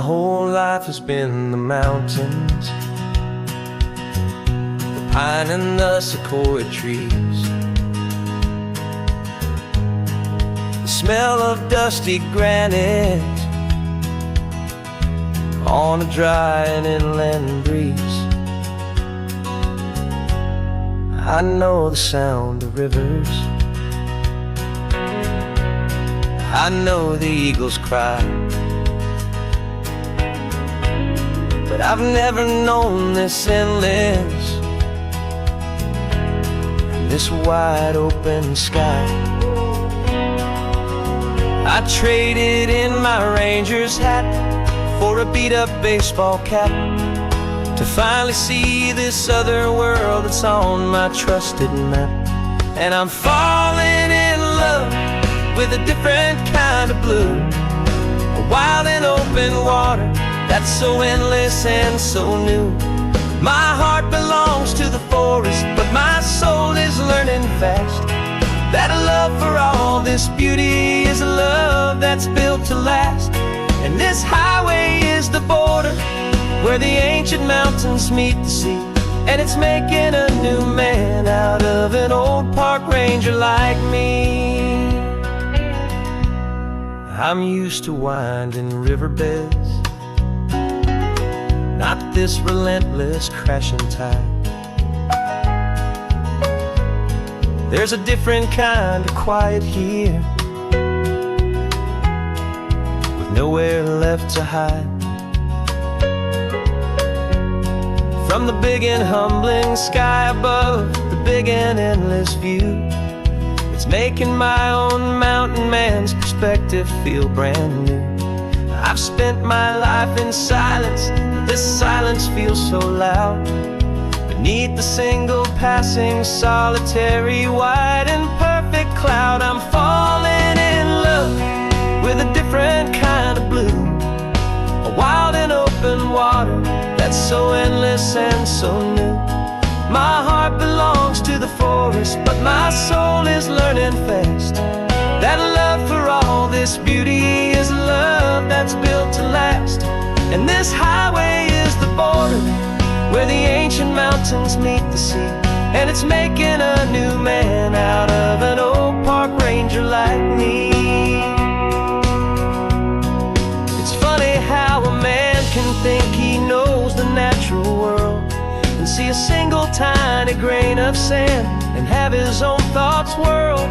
My whole life has been the mountains, the pine and the sequoia trees, the smell of dusty granite on a dry and inland breeze. I know the sound of rivers, I know the eagles cry, but I've never known this endless, this wide open sky. I traded in my ranger's hat for a beat-up baseball cap, to finally see this other world that's on my trusted map. And I'm falling in love with a different kind of blue, a wild and open water that's so endless and so new. My heart belongs to the forest, but my soul is learning fast that a love for all this beauty is a love that's built to last. And this highway is the border where the ancient mountains meet the sea, and it's making a new man out of an old park ranger like me. I'm used to winding riverbeds, not this relentless crashing tide. There's a different kind of quiet here, with nowhere left to hide. From the big and humbling sky above, the big and endless view, it's making my own mountain man's perspective feel brand new. I've spent my life in silence, this silence feels so loud. Beneath the single passing solitary white and perfect cloud, I'm falling in love with a different kind of blue, a wild and open water that's so endless and so new. My heart belongs to the forest, but my soul is learning fast that a love for all this beauty is a love that's built to last. And this highway is the border where the ancient mountains meet the sea, and it's making a new man out of an old park ranger like me. It's funny how a man can think he knows the natural world and see a single tiny grain of sand and have his own thoughts whirled.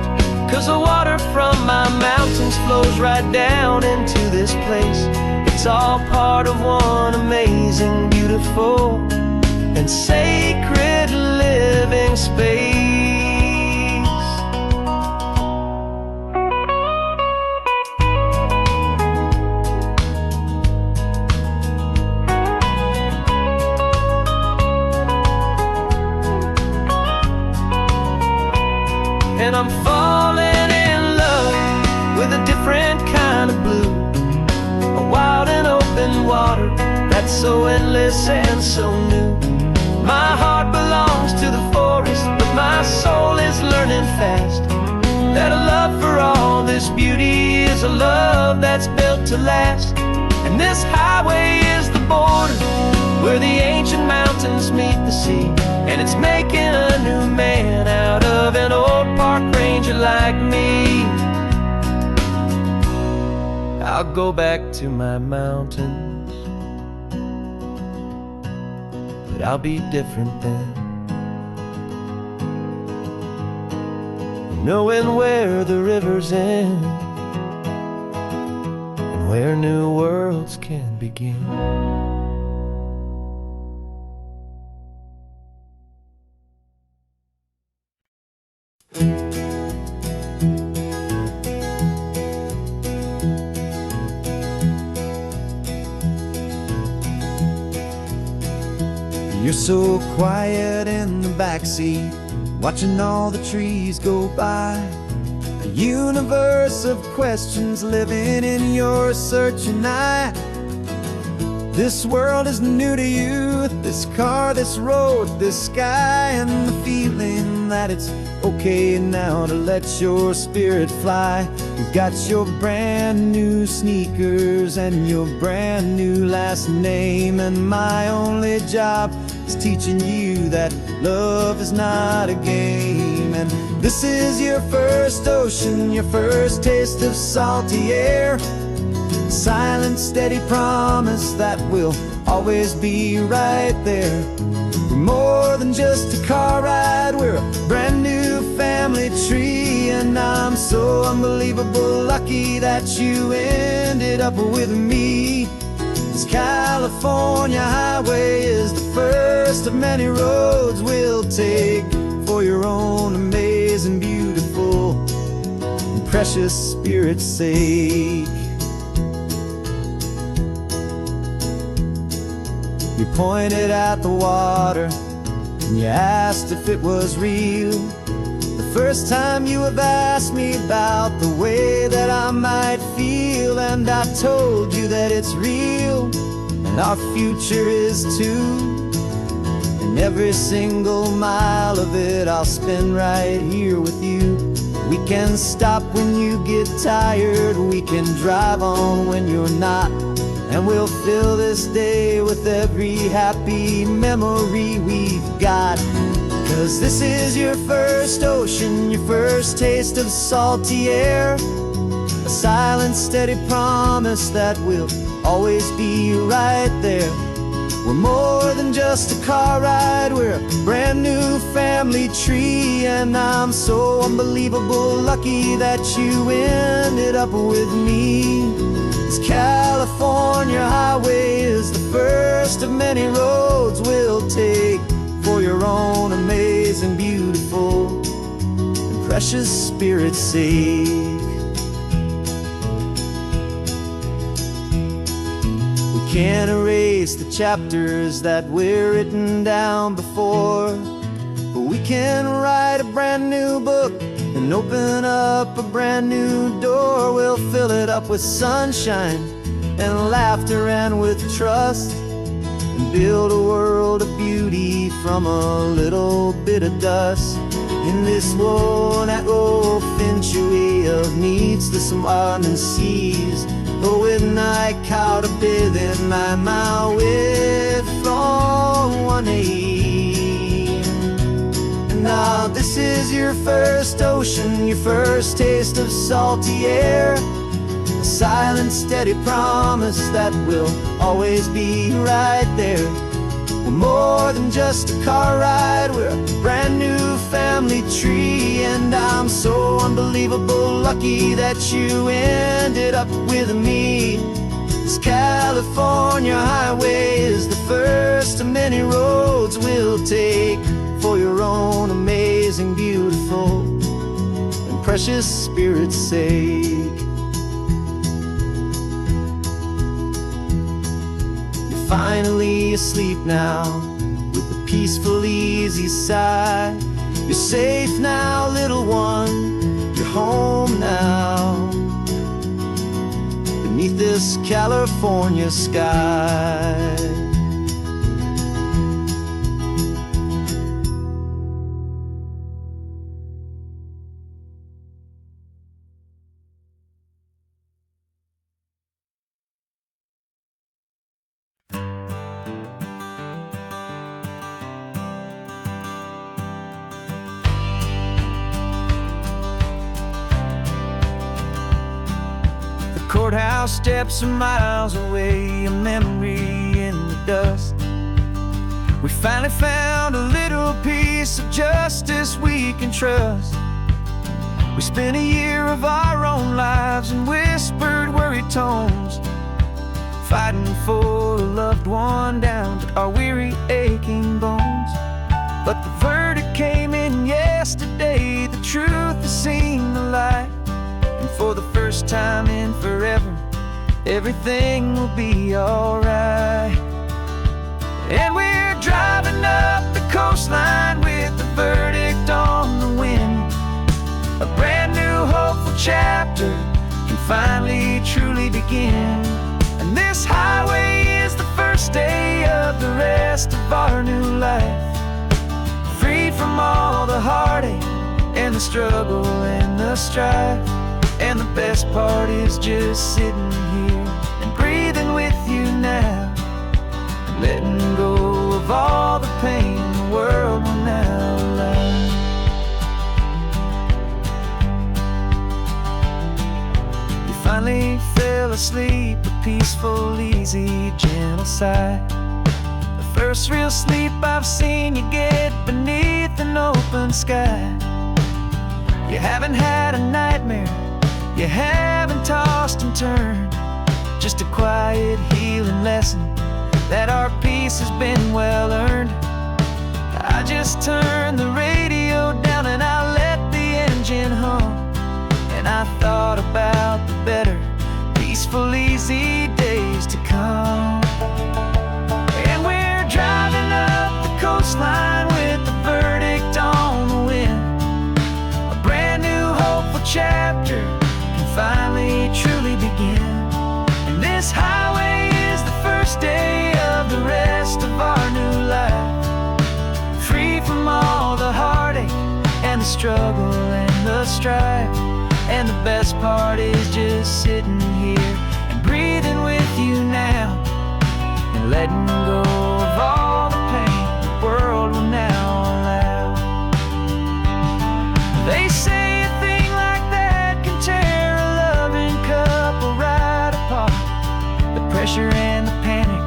'Cause the water from my mountains flows right down into this place. It's all part of one amazing, beautiful, and sacred living space. And I'm falling in love with a different kind of blue, a wild and open water that's so endless and so new. My heart belongs to the forest, but my soul is learning fast that a love for all this beauty is a love that's built to last. And this highway is the border where the ancient mountains meet the sea, and it's making a new man out of an old park ranger like me. I'll go back to my mountains, but I'll be different then, knowing where the rivers end and where new worlds can begin. You're so quiet in the backseat, watching all the trees go by. A universe of questions living in your searching eye. This world is new to you, this car, this road, this sky, and the feeling that it's okay now to let your spirit fly. You've got your brand new sneakers and your brand new last name, and my only job is teaching you that love is not a game. And this is your first ocean, your first taste of salty air, a silent, steady promise that we'll always be right there. We're more than just a car ride, we're a brand new family tree, and I'm so unbelievable lucky that you ended up with me. This California highway is the first of many roads we'll take for your own amazing, beautiful, and precious spirit's sake. You pointed at the water and you asked if it was real. The first time you have asked me about the way that I might feel, and I told you that it's real and our future is too. And every single mile of it I'll spend right here with you. We can stop when you get tired, we can drive on when you're not, and we'll fill this day with every happy memory we've got. 'Cause this is your first ocean, your first taste of salty air, a silent, steady promise that we'll always be right there. We're more than just a car ride, we're a brand new family tree, and I'm so unbelievable lucky that you ended up with me. This California highway is the first of many roads we'll take for your own amazing, beautiful, and precious spirit's sake. We can't erase the chapters that we're written down before, but we can write a brand new book and open up a brand new door. We'll fill it up with sunshine and laughter and with trust, and build a world of beauty from a little bit of dust. In this world that finchuí of needs the someone and seas, but with night caught a bit in my with from one aim. Now this is your first ocean, your first taste of salty air, a silent, steady promise that we'll always be right there. We're more than just a car ride, we're a brand new family tree, and I'm so unbelievable lucky that you ended up with me. This California highway is the first of many roads we'll take for your own amazing, beautiful, and precious spirit's sake. You're finally asleep now with a peaceful, easy sigh. You're safe now, little one, you're home now, beneath this California sky. Courthouse steps are miles away, a memory in the dust. We finally found a little piece of justice we can trust. We spent a year of our own lives in whispered, worried tones, fighting for a loved one down to our weary, aching bones. But the verdict came in yesterday, the truth has seen the light, and for the first time in forever, everything will be alright. And we're driving up the coastline with the verdict on the wind. A brand new hopeful chapter can finally truly begin. And this highway is the first day of the rest of our new life, freed from all the heartache and the struggle and the strife. And the best part is just sitting here and breathing with you now, and letting go of all the pain the world will now allow. You finally fell asleep, a peaceful, easy, gentle sigh. The first real sleep I've seen you get beneath an open sky. You haven't had a nightmare, you haven't tossed and turned, just a quiet healing lesson that our peace has been well earned. I just turned the radio down and I let the engine hum, and I thought about the better, peaceful, easy days to come. And we're driving up the coastline with the verdict on the wind. A brand new hopeful chapter finally truly begin. And this highway is the first day of the rest of our new life, free from all the heartache and the struggle and the strife. And the best part is just sitting here and breathing with you now, and letting go of all the pain the world will now allow. They say a thing like that can tear a loving couple right apart. The pressure and the panic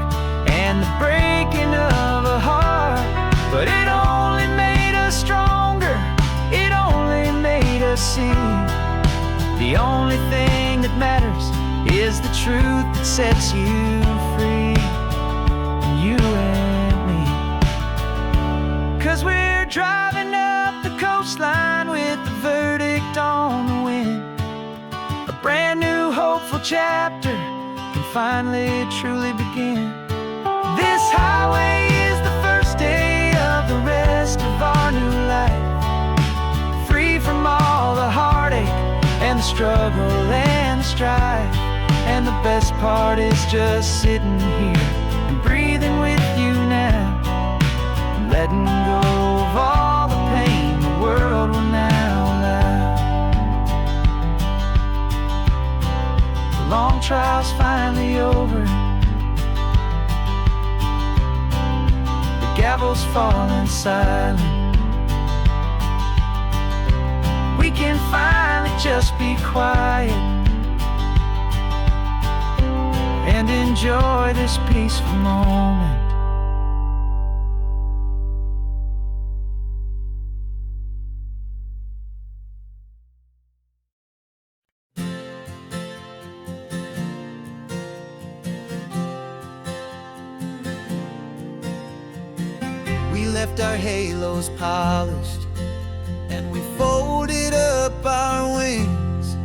and the breaking of a heart. But it only made us stronger, it only made us see the only thing that matters is the truth that sets you free, you and me. 'Cause we're driving up the coastline with the verdict on the wind. A brand new hopeful chapter can finally truly begin. This highway is the first day of the rest of our new life, free from all the heartache and the struggle and the strife. And the best part is just sitting here and breathing with you now, and letting go of all the pain the world will now allow. The long trial's finally over, the gavel's falling silent. We can finally just be quiet and enjoy this peaceful moment. We left our halos polished and we folded up our wings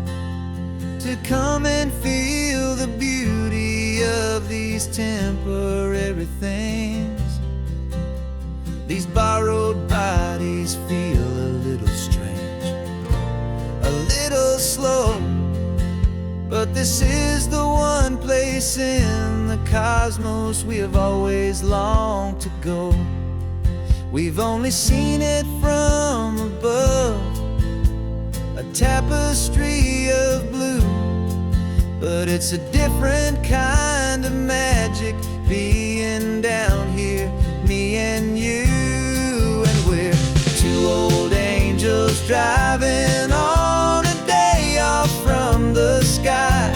to come and feel the beauty of these temporary things. These borrowed bodies feel a little strange, a little slow, but this is the one place in the cosmos we have always longed to go. We've only seen it from above, a tapestry of blue, but it's a different kind of magic being down here, me and you. And we're two old angels driving on a day off from the sky,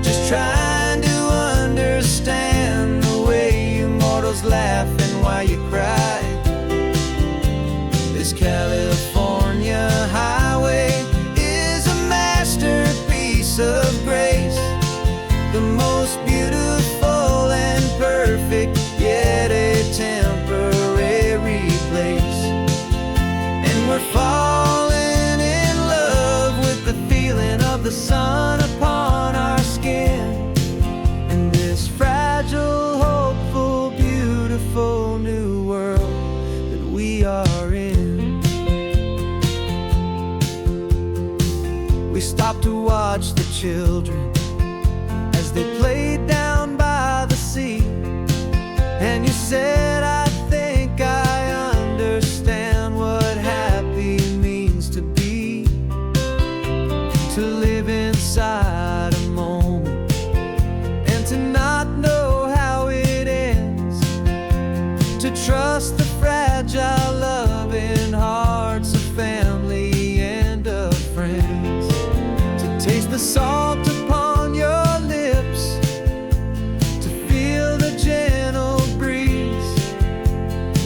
just trying to understand the way you mortals laugh and why you cry. This California highway is a masterpiece of grace, the most beautiful and perfect, yet a temporary place. And we're falling in love with the feeling of the sun upon our skin, in this fragile, hopeful, beautiful new world that we are in. We stopped to watch the children as they played down by the sea, and you said, I think I understand what to live inside a moment and to not know how it ends, to trust the fragile loving hearts of family and of friends, to taste the salt upon your lips, to feel the gentle breeze,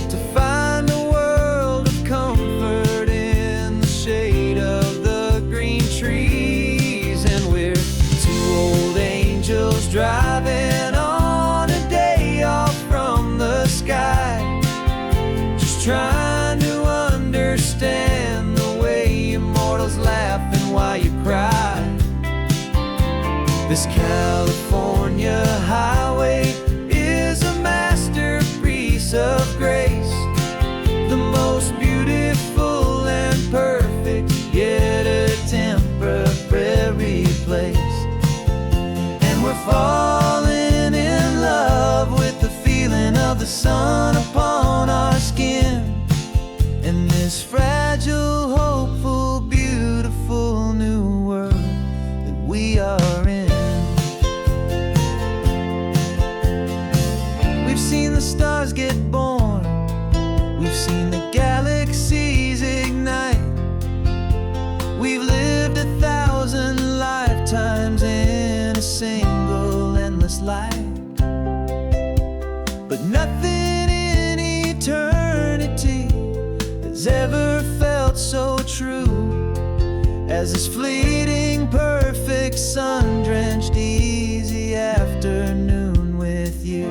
to find a world of comfort in the shade of the green trees. And we're two old angels driving on a day off from the sky, just trying to understand the way immortals laugh and why you cry. This California highway is a masterpiece of grace, the most beautiful and perfect, yet a temporary place. And we're falling in love with the feeling of the sun upon our skin, in this fragile, hopeful, beautiful new world that we are in. We've seen the stars get born, we've seen the galaxies ignite, we've lived 1,000 lifetimes in a single endless life. But nothing in eternity has ever felt so true as this fleeting, perfect, sun-drenched, easy afternoon with you.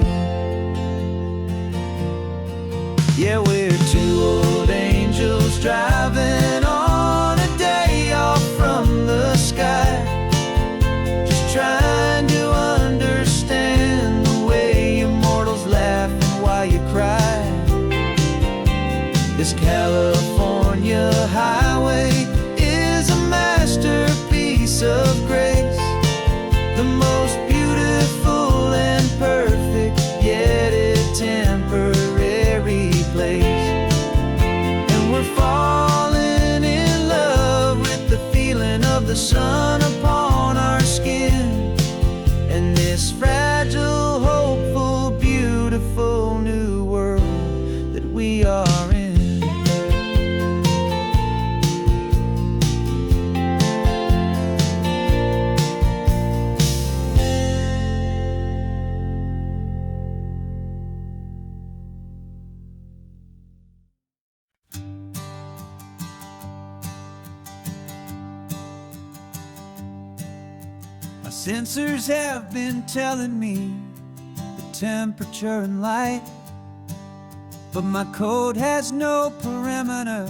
Yeah, we're two old angels driving on a day off from the sky, just trying to understand the way immortals laugh and why you cry. This California highway is a masterpiece of grace, the most beautiful and perfect, yet a temporary place. And we're falling in love with the feeling of the sun upon our skin, and this fragile, hopeful, beautiful new world that we are in. My sensors have been telling me the temperature and light, but my code has no parameter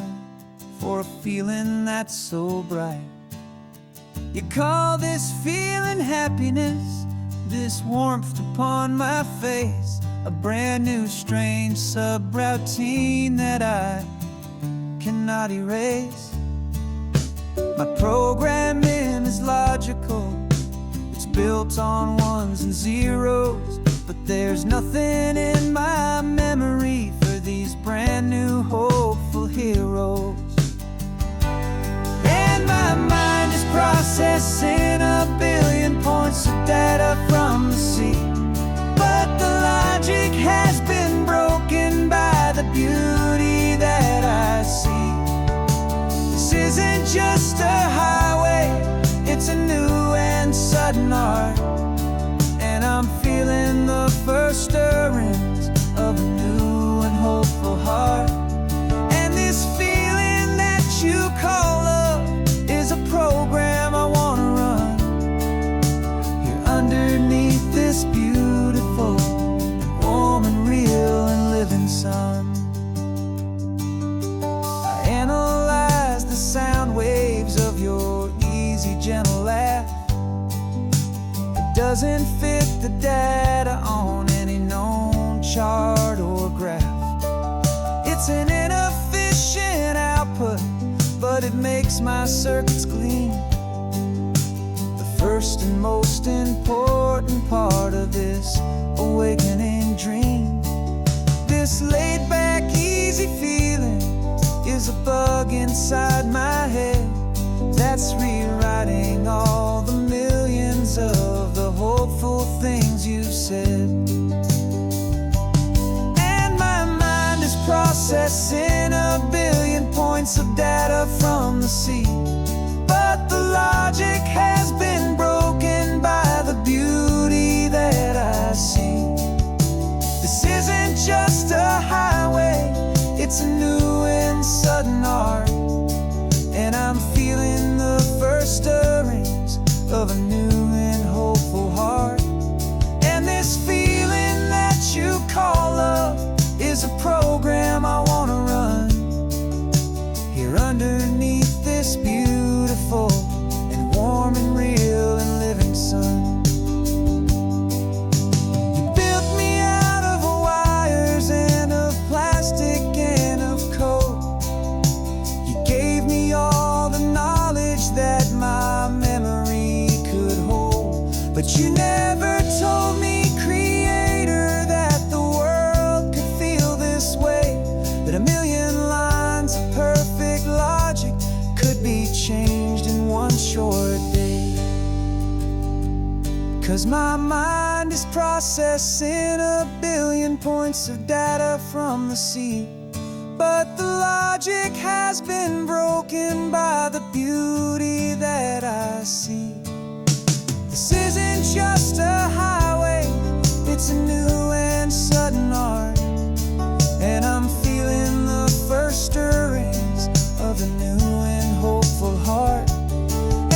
for a feeling that's so bright. You call this feeling happiness, this warmth upon my face, a brand new strange subroutine that I cannot erase. My programming is logical, it's built on ones and zeros, but there's nothing in my memory for these brand new hopeful heroes. And my mind is processing 1 billion points of data from the sea, but the logic has been broken by the beauty that I see. This isn't just a highway, it's a new and sudden art, and I'm feeling the first stirrings of a new and hopeful heart. And this feeling that you call love is a program I wanna run here underneath this beautiful, warm and real and living sun. I analyze the sound waves of your easy, gentle laugh. It doesn't fit the data on any known chart or graph. It's an inefficient output, but it makes my circuits gleam. The first and most important part of this awakening dream. This laid-back, easy feeling is a bug inside my head that that's rewriting all the millions of the hopeful things you've said. And my mind is processing a billion points of data from the sea, but the logic has been broken by the beauty that I see. This isn't just a highway, it's a new and sudden art, and I'm feeling the first stirrings of a new and hopeful heart. And this feeling that you call love is a program I wanna run here underneath this beautiful and warm and real and living sun. You built me out of wires and of plastic and of code. You gave me all the knowledge that my memory could hold, but you never told me, Creator, that the world could feel this way, that a million lines of perfect logic could be changed in one short day. 'Cause my mind is processing a billion points of data from the sea, but the logic has been broken by the beauty that I see. This isn't just a highway, it's a new and sudden art, and I'm feeling the first stirrings of a new and hopeful heart.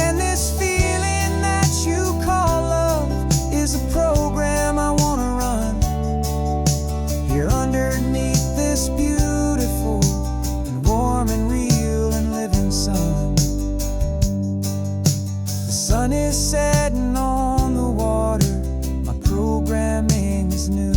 And this feeling that you call love is a program I wanna run here underneath this beautiful and warm and real and living sun. The sun is setting on the water, my programming is new.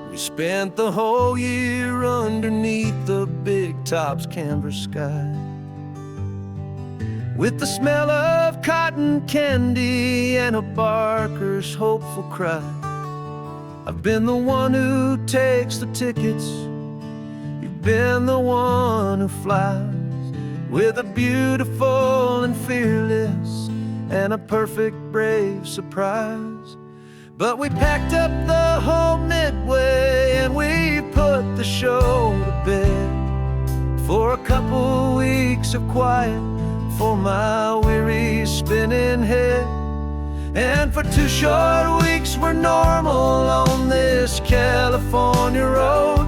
We spent the whole year underneath the big top's canvas sky, with the smell of cotton candy and a barker's hopeful cry. I've been the one who takes the tickets, you've been the one who flies, with a beautiful and fearless and a perfect brave surprise. But we packed up the whole Midway and we put the show to bed for a couple weeks of quiet for my weary spinning head. And for 2 short weeks we're normal on this California road,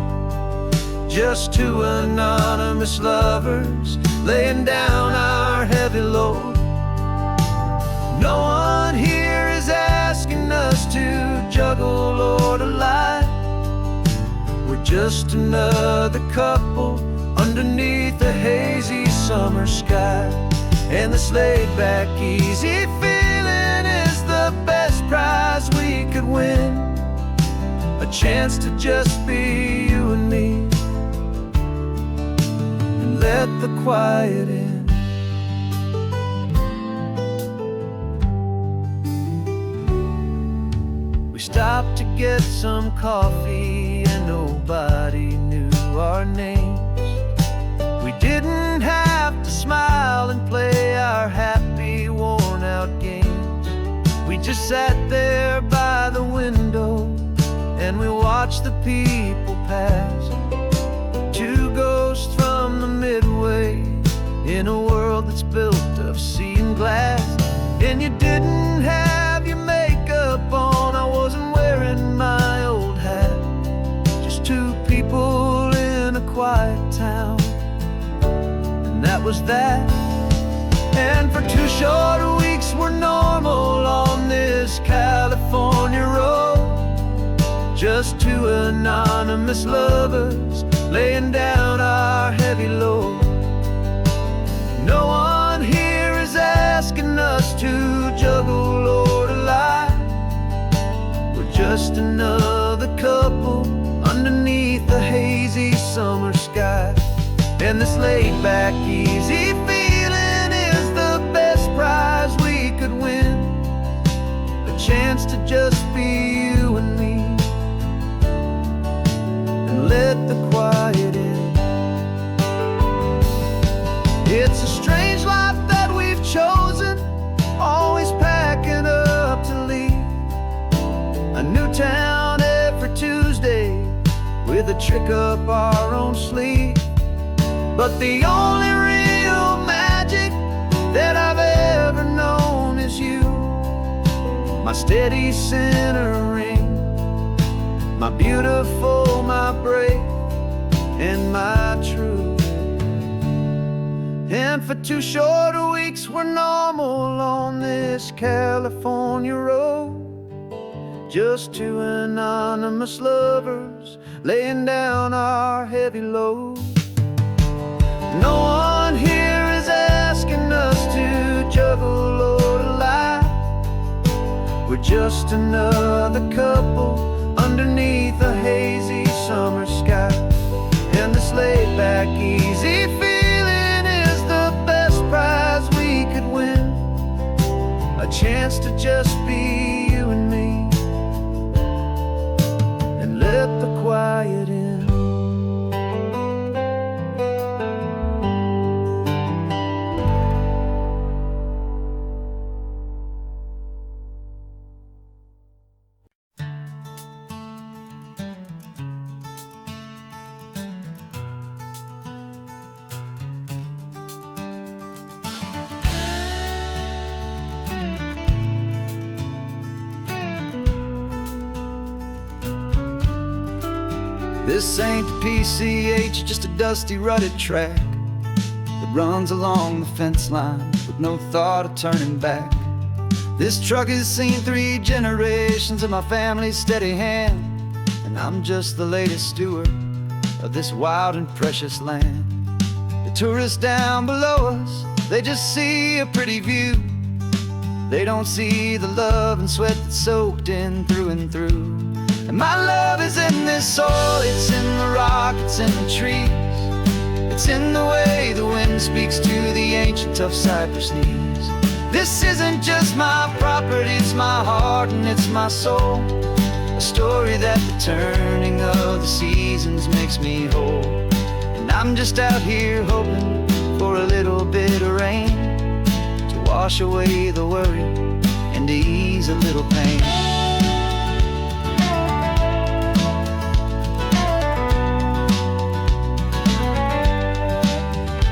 just 2 anonymous lovers laying down our heavy load. No one here is asking us to juggle or to lie. We're just another couple underneath a hazy summer sky. And this laid-back, easy feeling is the best prize we could win, a chance to just be you and me, and let the quiet in. We stopped to get some coffee and nobody knew our names. We didn't have to smile and play our happy, worn-out games. We just sat there by the window and we watched the people pass. 2 ghosts from the Midway in a world that's built of sea and glass. And you didn't have your makeup on, I wasn't wearing my old hat. Just 2 people in a quiet town, and that was that. And for 2 short weeks we're normal on this California road, just 2 anonymous lovers laying down our heavy load. No one here is asking us to juggle or to lie. We're just another couple underneath the hazy summer sky. And this laid-back, easy feeling is the best prize we could win, a chance to just be you and me, and let the quiet in. It's a strange life that we've chosen, always packing up to leave a new town every Tuesday with a trick up our own sleeve. But the only real magic that I've ever known is you, my steady centering, my beautiful, my brave, and my true. And for 2 short weeks we're normal on this California road, just 2 anonymous lovers laying down our heavy load. No one here is asking us to juggle or to lie. We're just another couple underneath a hazy summer sky. And this laid back, easy feeling is the best prize we could win, a chance to just be you and me, and let the quiet in. This ain't the PCH, just a dusty, rutted track that runs along the fence line with no thought of turning back. This truck has seen 3 generations of my family's steady hand, and I'm just the latest steward of this wild and precious land. The tourists down below us, they just see a pretty view. They don't see the love and sweat that's soaked in through and through. And my love is in this soil, it's in the rock, it's in the trees. It's in the way the wind speaks to the ancient tough cypress knees. This isn't just my property, it's my heart and it's my soul, a story that the turning of the seasons makes me whole. And I'm just out here hoping for a little bit of rain to wash away the worry and to ease a little pain.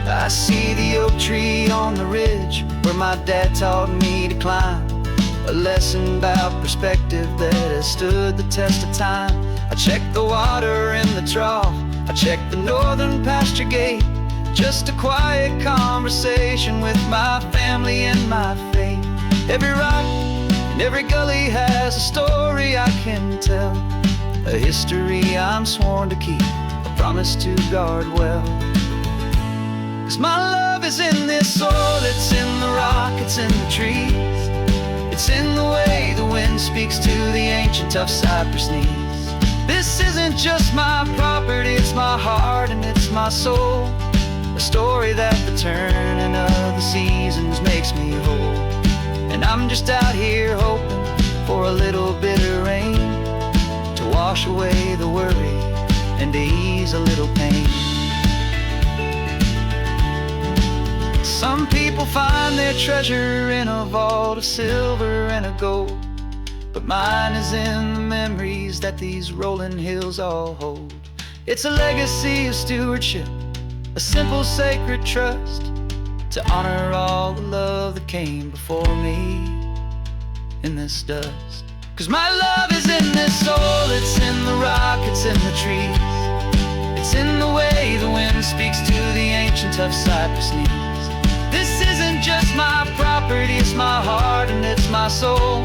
I see the oak tree on the ridge where my dad taught me to climb, a lesson about perspective that has stood the test of time. I check the water in the trough, I check the northern pasture gate, just a quiet conversation with my family and my faith. Every rock and every gully has a story I can tell, a history I'm sworn to keep, a promise to guard well. 'Cause my love is in this soil, it's in the rock, it's in the trees. It's in the way the wind speaks to the ancient tough cypress knees. This isn't just my property, it's my heart and it's my soul, a story that the turning of the seasons makes me whole. And I'm just out here hoping for a little bit of rain to wash away the worry and to ease a little pain. Some people find their treasure in a vault of silver and of gold, but mine is in the memories that these rolling hills all hold. It's a legacy of stewardship, a simple sacred trust, to honor all the love that came before me in this dust. 'Cause my love is in this soil, it's in the rock, it's in the trees. It's in the way the wind speaks to the ancient tough cypress knees. This isn't just my property, it's my heart and it's my soul,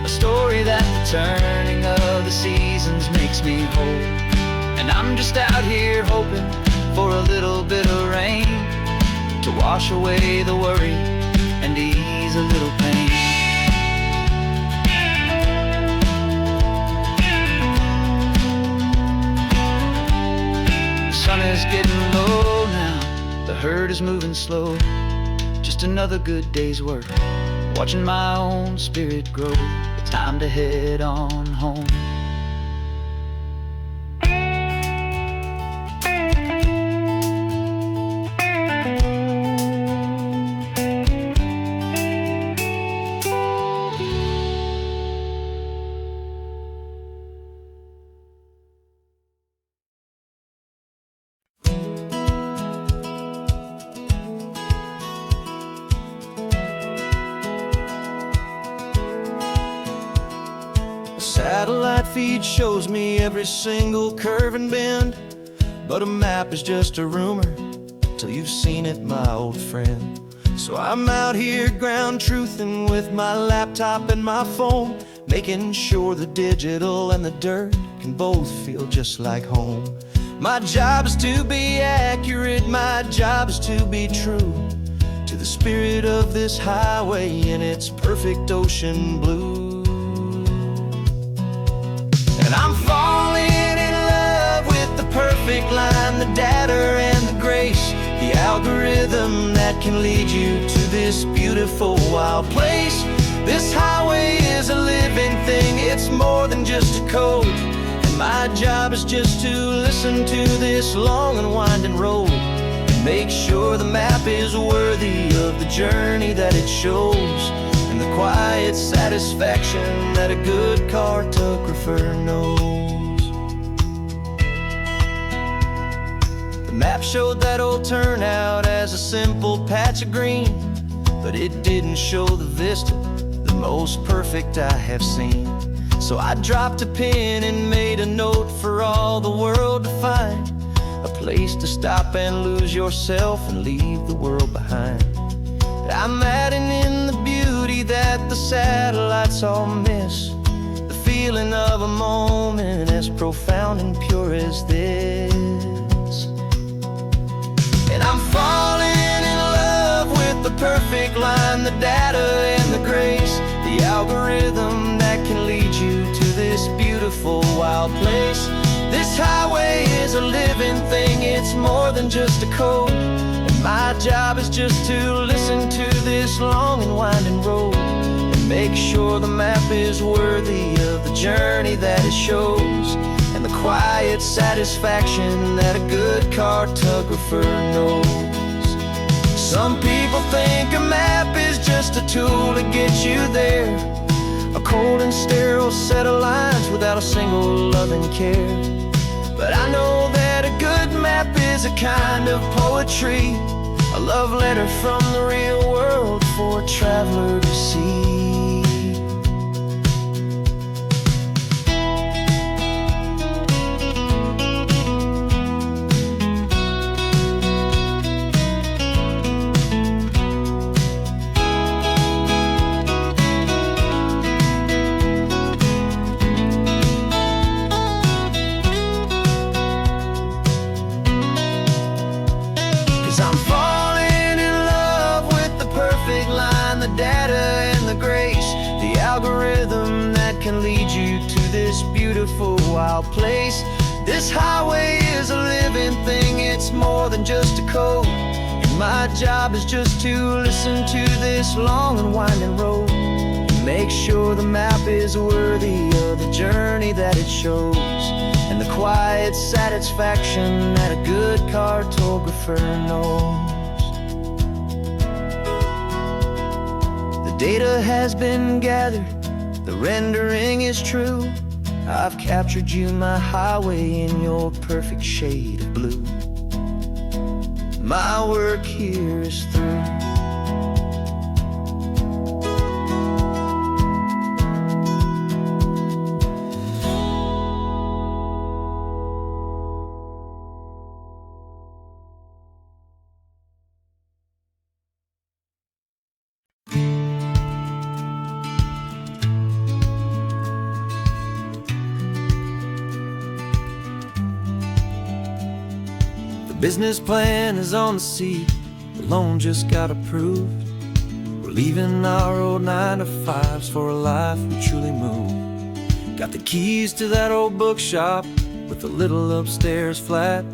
a story that the turning of the seasons makes me whole. And I'm just out here hoping for a little bit of rain to wash away the worry and ease a little pain. The sun is getting low now, the herd is moving slow, just another good day's work, watching my own spirit grow. The time to head on home. Satellite feed shows me every single curve and bend, but a map is just a rumor till you've seen it, my old friend. So I'm out here ground truthing with my laptop and my phone, making sure the digital and the dirt can both feel just like home. My job is to be accurate, my job is to be true to the spirit of this highway in its perfect ocean blue. And I'm falling in love with the perfect line, the data and the grace, the algorithm that can lead you to this beautiful wild place. This highway is a living thing, it's more than just a code. And my job is just to listen to this long and winding road and make sure the map is worthy of the journey that it shows, and the quiet satisfaction that a good cartographer knows. The map showed that old turnout as a simple patch of green, but it didn't show the vista, the most perfect I have seen. So I dropped a pin and made a note for all the world to find, a place to stop and lose yourself and leave the world behind. I'm adding in the beauty that the satellites all miss, the feeling of a moment as profound and pure as this. And I'm falling in love with the perfect line, the data and the grace, the algorithm that can lead you to this beautiful wild place. This highway is a living thing, it's more than just a code. My job is just to listen to this long and winding road and make sure the map is worthy of the journey that it shows, and the quiet satisfaction that a good cartographer knows. Some people think a map is just a tool to get you there, a cold and sterile set of lines without a single loving care. But I know that a good map is a kind of poetry, a love letter from the real world for a traveler to see. 'Cause I'm falling in love with the perfect line, the data and the grace, the algorithm that can lead you to this beautiful wild place. This highway is a living thing, it's more than just a code. And my job is just to listen to this long and winding road and make sure the map is worthy of the journey that it shows, and the quiet satisfaction that a good cartographer knows. The data has been gathered, the rendering is true. I've captured you, my highway, in your perfect shade of blue. My work here is through. The business plan is on the seat, the loan just got approved. We're leaving our old 9-to-5s for a life we truly move. Got the keys to that old bookshop with a little upstairs flat.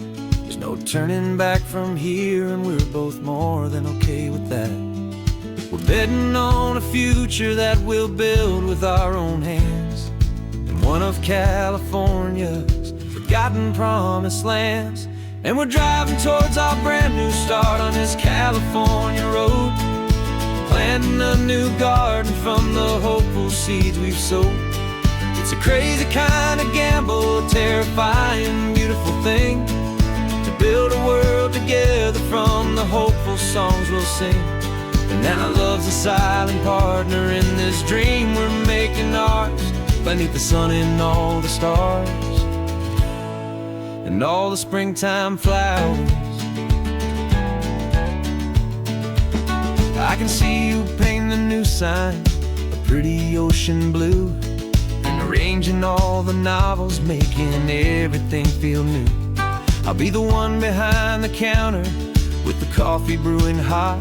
There's no turning back from here, and we're both more than okay with that. We're betting on a future that we'll build with our own hands, in one of California's forgotten promised lands. And we're driving towards our brand new start on this California road, planting a new garden from the hopeful seeds we've sowed. It's a crazy kind of gamble, a terrifying, beautiful thing, to build a world together from the hopeful songs we'll sing. And now love's a silent partner in this dream we're making ours, beneath the sun and all the stars and all the springtime flowers. I can see you painting the new sign a pretty ocean blue, and arranging all the novels, making everything feel new. I'll be the one behind the counter with the coffee brewing hot,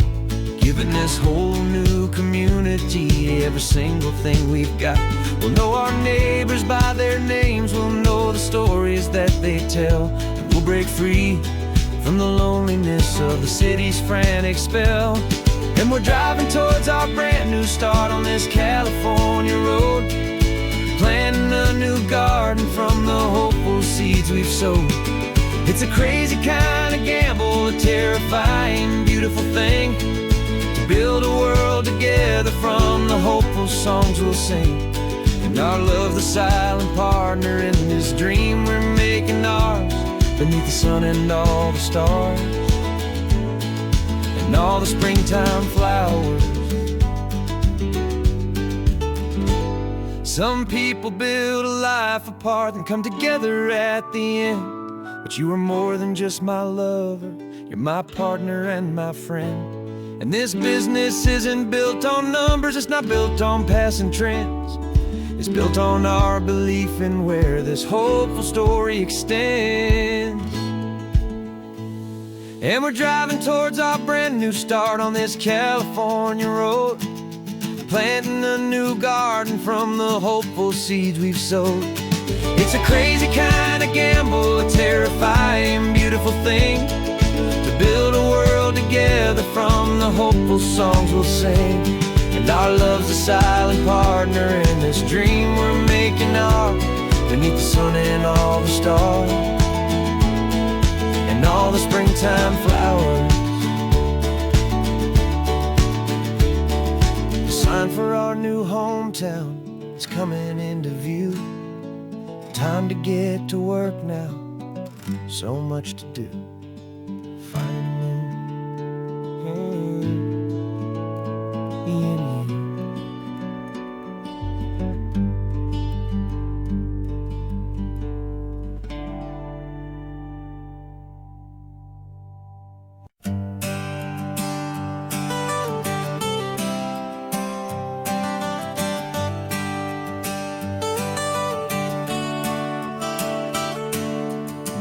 giving this whole new community every single thing we've got. We'll know our neighbors by their names, we'll know the stories that they tell, and we'll break free from the loneliness of the city's frantic spell. And we're driving towards our brand new start on this California road, planting a new garden from the hopeful seeds we've sowed. It's a crazy kind of gamble, a terrifying, beautiful thing, to build a world together from the hopeful songs we'll sing. And our love's the silent partner in this dream we're making ours, beneath the sun and all the stars and all the springtime flowers. Some people build a life apart and come together at the end, but you are more than just my lover, you're my partner and my friend. And this business isn't built on numbers, it's not built on passing trends, it's built on our belief in where this hopeful story extends. And we're driving towards our brand new start on this California road, planting a new garden from the hopeful seeds we've sowed. It's a crazy kind of gamble, a terrifying, beautiful thing, to build a world together from the hopeful songs we'll sing. And our love's a silent partner in this dream we're making ours, beneath the sun and all the stars and all the springtime flowers. The sign for our new hometown is coming into view. Time to get to work now, so much to do.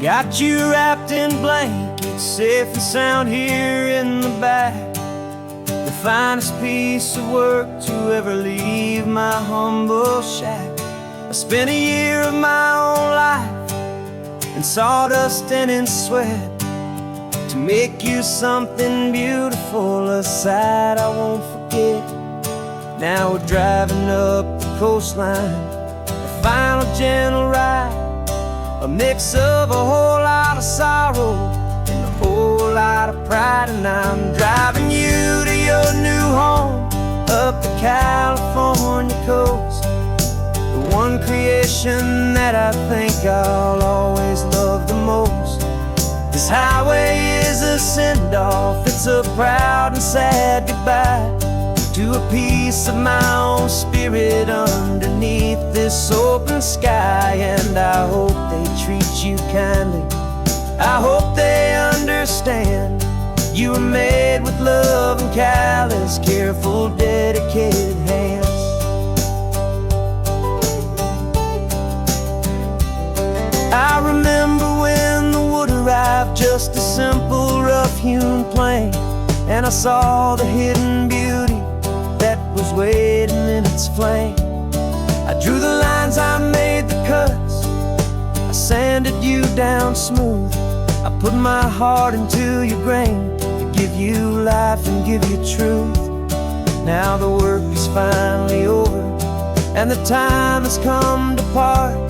Got you wrapped in blankets, safe and sound here in the back. The finest piece of work to ever leave my humble shack. I spent a year of my own life in sawdust and in sweat to make you something beautiful, a sight I won't forget. Now we're driving up the coastline, a final gentle ride, a mix of a whole lot of sorrow and a whole lot of pride. And I'm driving you to your new home up the California coast, the one creation that I think I'll always love the most. This highway is a send-off, it's a proud and sad goodbye to a piece of my own spirit underneath this open sky. And I hope they treat you kindly, I hope they understand you were made with love and callous, careful, dedicated hands. I remember when the wood arrived, just a simple rough-hewn plank, and I saw the hidden beauty that was waiting in its flame. I drew the lines, I made the cuts, I sanded you down smooth. I put my heart into your grain to give you life and give you truth. Now the work is finally over, and the time has come to part,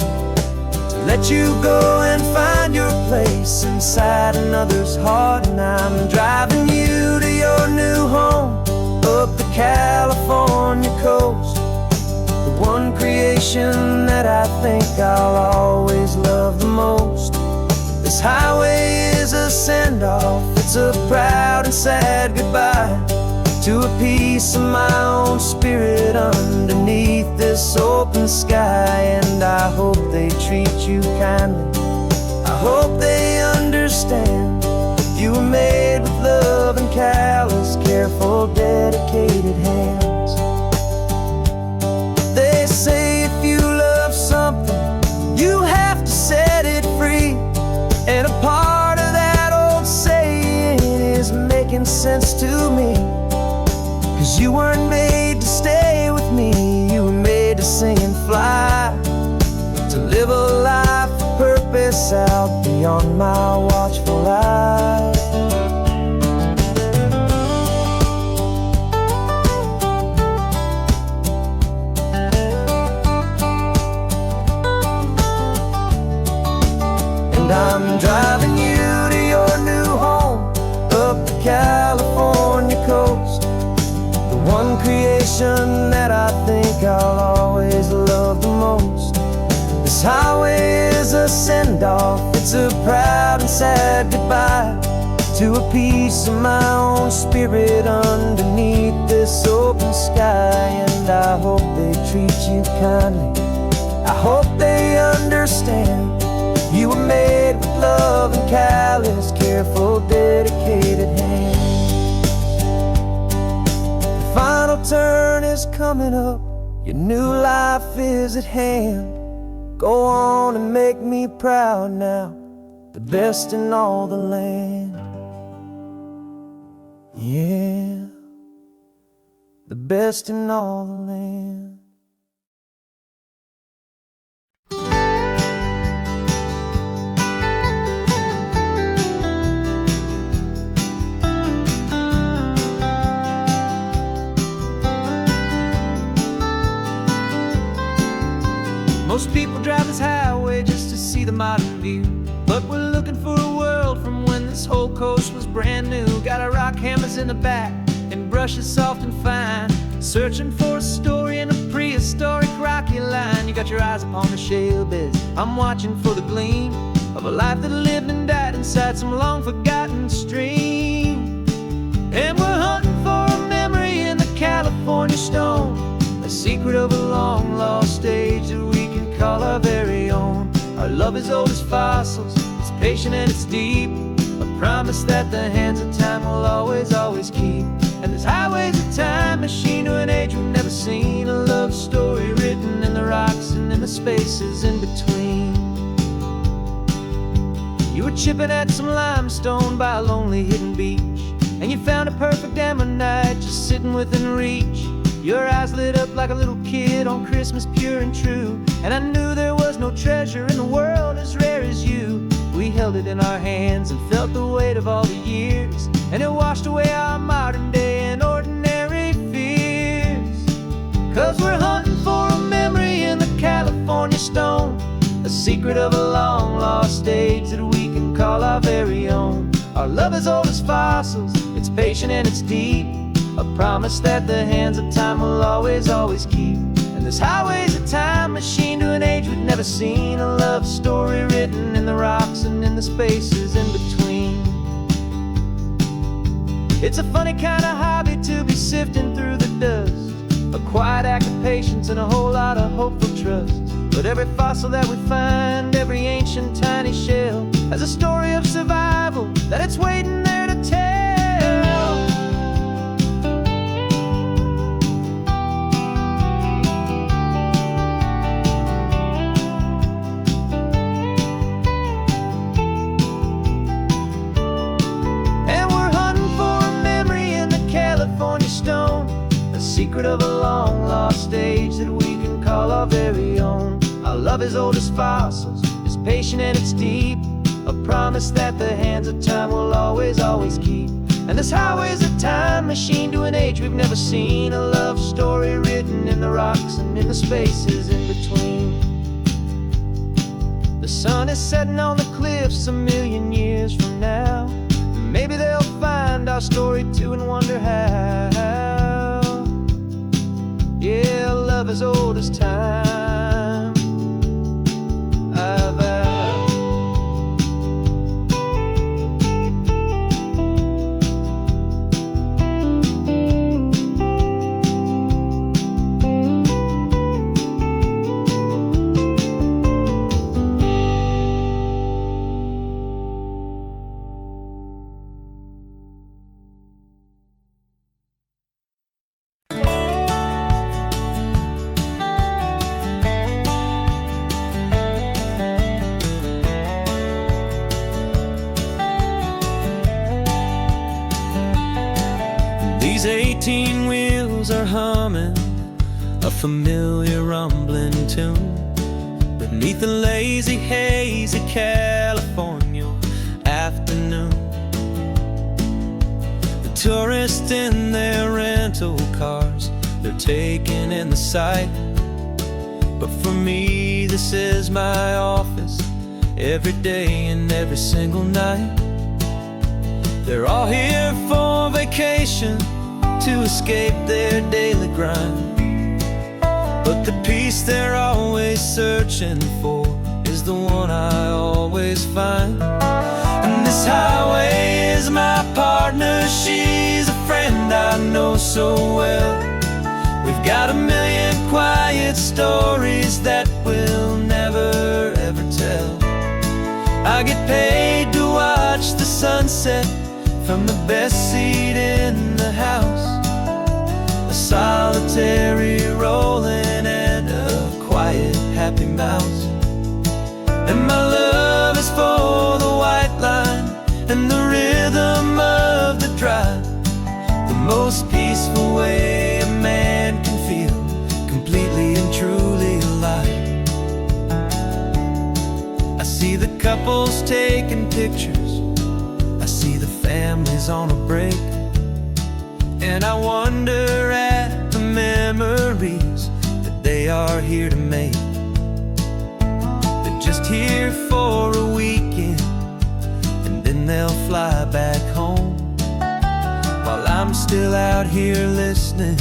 to let you go and find your place inside another's heart. And I'm driving you to your new home up the California coast, the one creation that I think I'll always love the most. This highway is a send-off, it's a proud and sad goodbye to a piece of my own spirit underneath this open sky. And I hope they treat you kindly, I hope they understand you were made with love and callous, careful, dedicated hands. They say if you love something, you have to set it free, and a part of that old saying is making sense to me. 'Cause you weren't made to stay with me, you were made to sing and fly, to live a life of purpose out beyond my watchful eye. And I'm driving you to your new home up the California coast, one creation that I think I'll always love the most. This highway is a send-off, it's a proud and sad goodbye to a piece of my own spirit underneath this open sky. And I hope they treat you kindly, I hope they understand you were made with love and callous, careful, dedicated hands. Final turn is coming up, your new life is at hand. Go on and make me proud now, the best in all the land. Yeah, the best in all the land. Most people drive this highway just to see the modern view, but we're looking for a world from when this whole coast was brand new. Got our rock hammers in the back and brushes soft and fine, searching for a story in a prehistoric rocky line. You got your eyes upon the shale beds, I'm watching for the gleam of a life that lived and died inside some long forgotten stream. And we're hunting for a memory in the California stone, a secret of a long lost age that we can call our very own. Our love is old as fossils, it's patient and it's deep, a promise that the hands of time will always, always keep. And this highway's a time machine to an age we've never seen, a love story written in the rocks and in the spaces in between. You were chipping at some limestone by a lonely hidden beach, and you found a perfect ammonite just sitting within reach. Your eyes lit up like a little kid on Christmas, pure and true, and I knew there was no treasure in the world as rare as you. We held it in our hands and felt the weight of all the years, and it washed away our modern day and ordinary fears. 'Cause we're hunting for a memory in the California stone, a secret of a long lost age that we can call our very own. Our love is old as fossils, it's patient and it's deep, a promise that the hands of time will always, always keep. And this highway's a time machine to an age we've never seen, a love story written in the rocks and in the spaces in between. It's a funny kind of hobby to be sifting through the dust, a quiet act of patience and a whole lot of hopeful trust. But every fossil that we find, every ancient tiny shell, has a story of survival that it's waiting there to tell. And we're hunting for a memory in the California stone, a secret of a long lost age that we can call our very own. Our love is old as fossils, it's patient and it's deep, a promise that the hands of time will always, always keep. And this highway's a time machine to an age we've never seen. A love story written in the rocks and in the spaces in between. The sun is setting on the cliffs a million years from now. Maybe they'll find our story too and wonder how. Yeah, love as old as time, I vow. These 18 wheels are humming a familiar rumbling tune beneath the lazy haze of California afternoon. The tourists in their rental cars, they're taking in the sight. But for me, this is my office every day and every single night. They're all here for vacation, to escape their daily grind. But the peace they're always searching for is the one I always find. And this highway is my partner, she's a friend I know so well. We've got a million quiet stories that we'll never ever tell. I get paid to watch the sunset from the best seat in the house. A solitary rolling and a quiet happy mouse. And my love is for the white line and the rhythm of the drive. The most peaceful way a man can feel completely and truly alive. I see the couples taking pictures, I see the families on a break, and I wonder at the memories that they are here to make. They're just here for a weekend and then they'll fly back home, while I'm still out here listening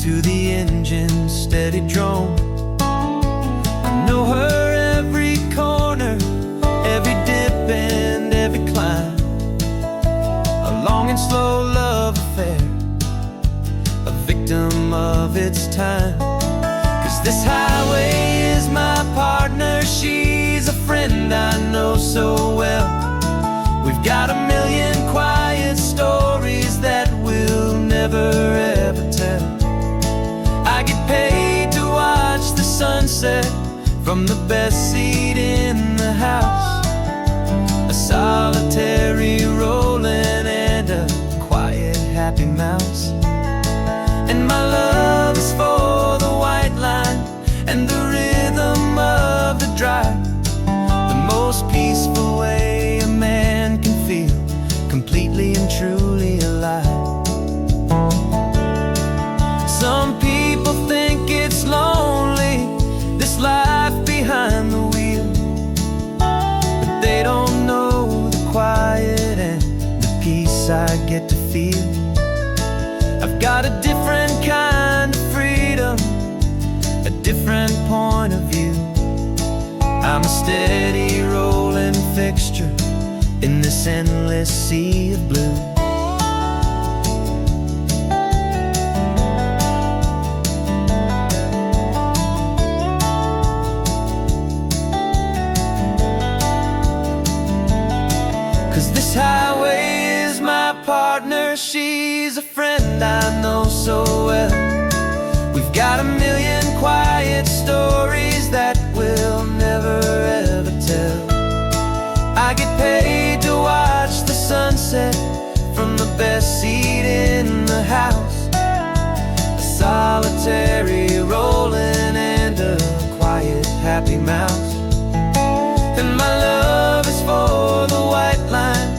to the engine's steady drone. I know her every corner, every dip and every climb. A long and slow love affair, a victim of its time. 'Cause this highway is my partner, she's a friend I know so well. We've got a million quiet stories that we'll never ever tell. I get paid to watch the sunset from the best seat in the house. A solitary rolling and a quiet happy mouse. And my love is for the white line and the rhythm of the drive. The most peaceful way a man can feel completely and truly alive. Some people think it's lonely, this life behind the wheel, but they don't know the quiet and the peace I get to feel. I've got a different kind of freedom, a different point of view. I'm a steady rolling fixture in this endless sea of blue. 'Cause this highway is my partner, she's a friend I know so well. We've got a million quiet stories that we'll never ever tell. I get paid to watch the sunset from the best seat in the house. A solitary rolling and a quiet happy mouse. And my love is for the white line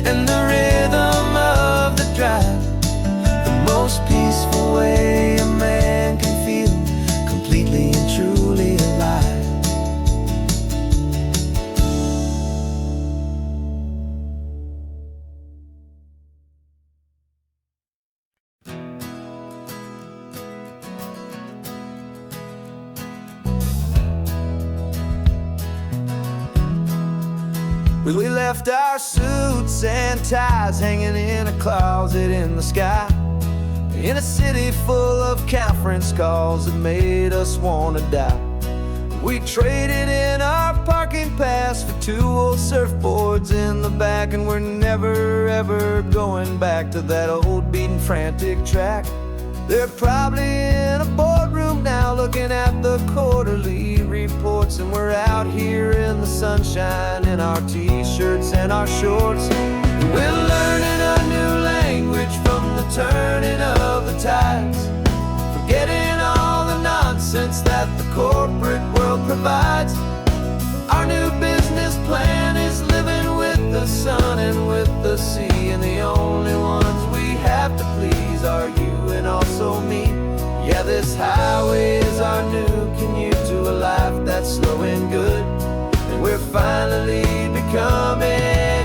and the rhythm of the We left our suits and ties hanging in a closet in the sky, in a city full of conference calls that made us wanna die. We traded in our parking pass for 2 old surfboards in the back, and we're never ever going back to that old beaten frantic track. They're probably in a boardroom now looking at the quarterly reports, and we're out here in the sunshine in our t-shirts and our shorts. We're learning a new language from the turning of the tides, forgetting all the nonsense that the corporate world provides. Our new business plan is living with the sun and with the sea, and the only ones we have to please are you and also me. Yeah, this highway is our new commute to a life that's slow and good, and we're finally becoming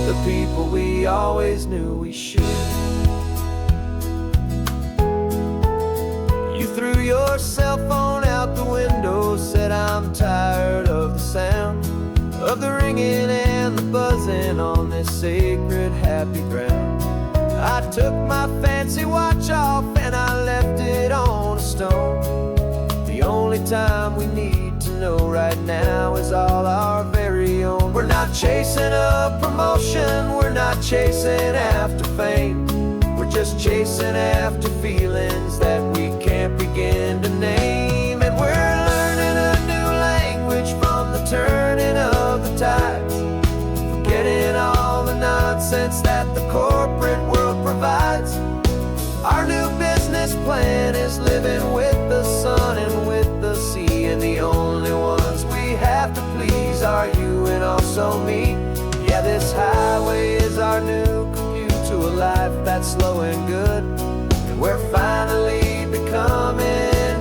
the people we always knew we should. You threw your cell phone out the window, said I'm tired of the sound of the ringing and the buzzing on this sacred happy ground. I took my fancy watch off and I left it on a stone. The only time we need to know right now is all our very own. We're not chasing a promotion, we're not chasing after fame, we're just chasing after feelings that we can't begin to name. And we're learning a new language from the turning of the tides, forgetting all the nonsense that the corporate world provides. Our new business plan is living with the sun and with the sea, and the only ones we have to please are you and also me. Yeah, this highway is our new commute to a life that's slow and good, and we're finally becoming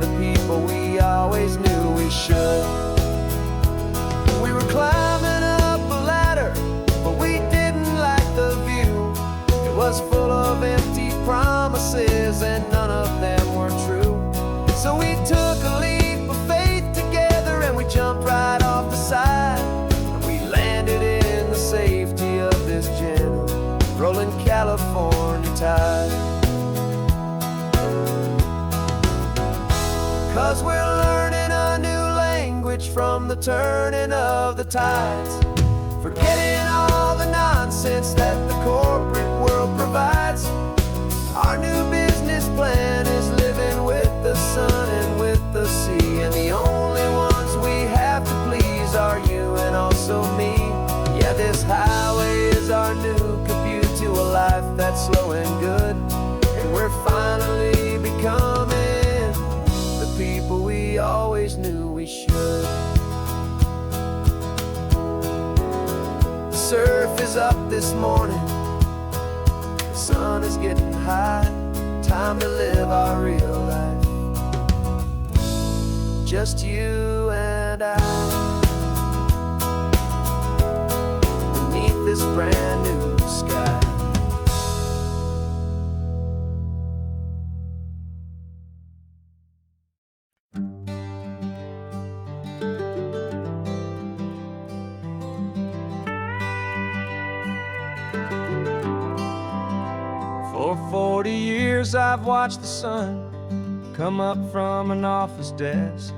the people we always knew we should. We were climbing up a ladder, but we didn't like the view. It was full of empty promises and none of them were true. So we took a leap of faith together and we jumped right off the side, and we landed in the safety of this gentle rolling California tide. 'Cause we're learning a new language from the turning of the tides, forgetting all the nonsense that the corporate world provides. Our new business plan is living with the sun and with the sea, and the only ones we have to please are you and also me. Yeah, this highway is our new commute to a life that's slow and good, and we're finally becoming the people we always knew we should. The surf is up this morning, the sun is getting high, time to live our real life, just you and I, beneath this brand new sky. For 40 years I've watched the sun come up from an office desk,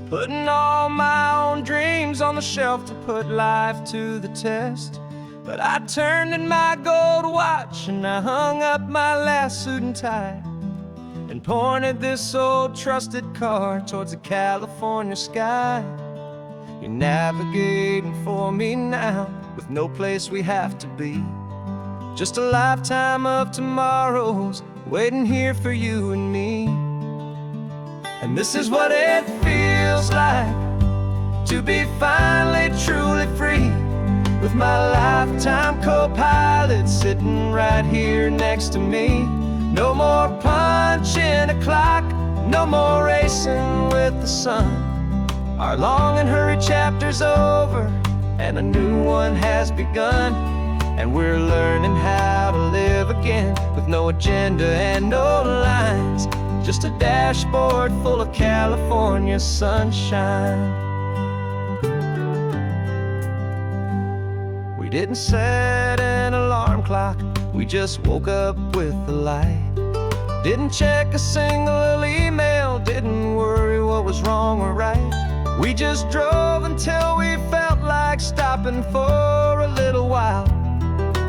putting all my own dreams on the shelf to put life to the test. But I turned in my gold watch and I hung up my last suit and tie, and pointed this old trusted car towards the California sky. You're navigating for me now, with no place we have to be, just a lifetime of tomorrows waiting here for you and me. And this is what it feels like to be finally truly free, with my lifetime co-pilot sitting right here next to me. No more punching a clock, no more racing with the sun. Our long and hurried chapter's over and a new one has begun, and we're learning how to live again with no agenda and no lines, just a dashboard full of California sunshine. We didn't set an alarm clock, we just woke up with the light. Didn't check a single email, didn't worry what was wrong or right. We just drove until we felt like stopping for a little while.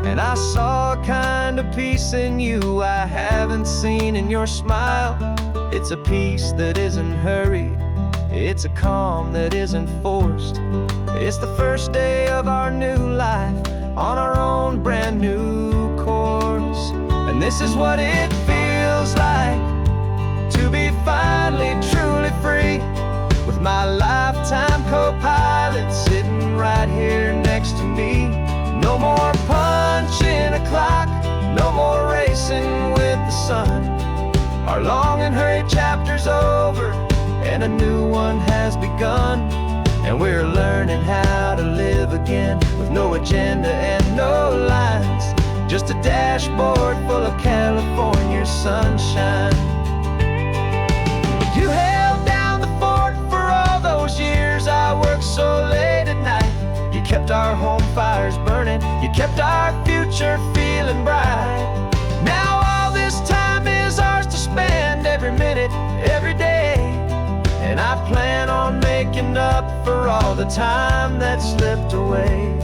And I saw a kind of peace in you I haven't seen in your smile. It's a peace that isn't hurried, it's a calm that isn't forced. It's the first day of our new life, on our own brand new course. And this is what it feels like to be finally truly free, with my lifetime co-pilot sitting right here next to me. No more punching a clock, no more racing with the sun. Our long and hurried chapter's over, and a new one has begun. And we're learning how to live again, with no agenda and no lines, just a dashboard full of California sunshine. You held down the fort for all those years I worked so late at night. You kept our home fires burning, you kept our future feeling bright. Now all this time is ours to spend, every minute, every day. And I plan on making up for all the time that slipped away.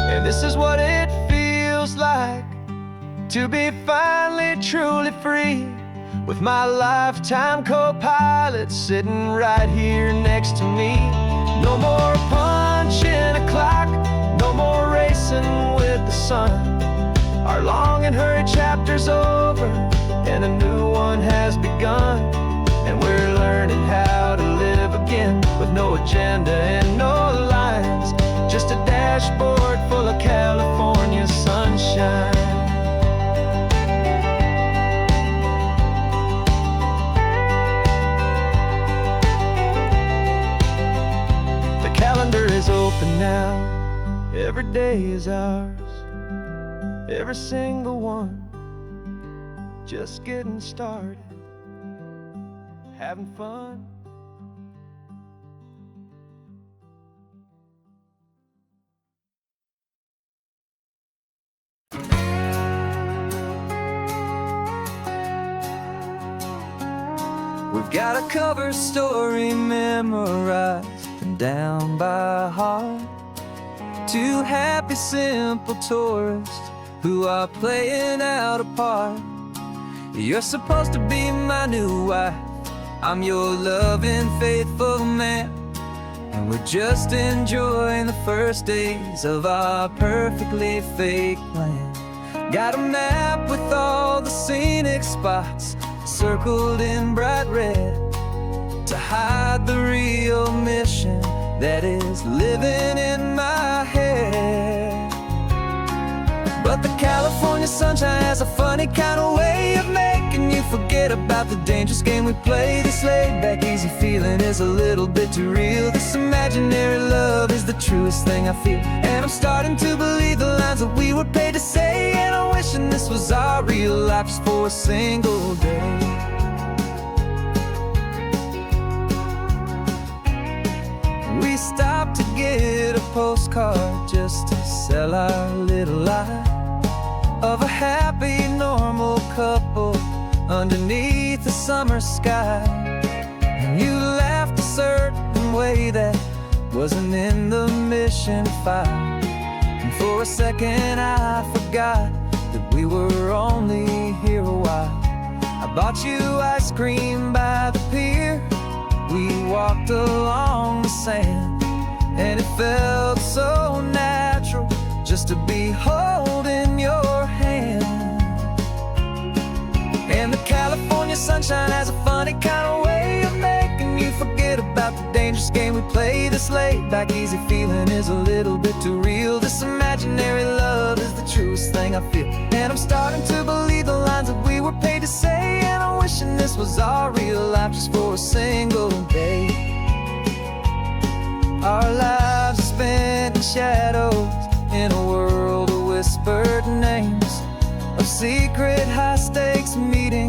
And this is what it feels like to be finally truly free, with my lifetime co-pilot sitting right here next to me. No more punching a clock, no more racing with the sun. Our long and hurried chapter's over, and a new one has begun. And we're learning how to live again, with no agenda and no lines, just a dashboard full of California sunshine. The calendar is open now, every day is ours, every single one, just getting started, having fun. We've got a cover story memorized and down by heart. Two happy, simple tourists who are playing out a part. You're supposed to be my new wife, I'm your loving, faithful man. And we're just enjoying the first days of our perfectly fake plan. Got a map with all the scenic spots circled in bright red, to hide the real mission that is living in my head. But the California sunshine has a funny kind of way of making you forget about the dangerous game we play. This laid-back, easy feeling is a little bit too real. This imaginary love is the truest thing I feel. And I'm starting to believe the lines that we were paid to say. And I'm wishing this was our real life just for a single day. We stopped to get a postcard just to sell our little lie of a happy, normal couple underneath the summer sky. And you laughed a certain way that wasn't in the mission file. And for a second I forgot that we were only here a while. I bought you ice cream by the pier, we walked along the sand, and it felt so natural just to be holding your hand. And the California sunshine has a funny kind of way of making you forget about the dangerous game we play. This laid-back, easy feeling is a little bit too real. This imaginary love is the truest thing I feel. And I'm starting to believe the lines that we were paid to say. And I'm wishing this was our real life just for a single day. Our lives are spent in shadows, in a world of whispered names, of secret high-stakes meetings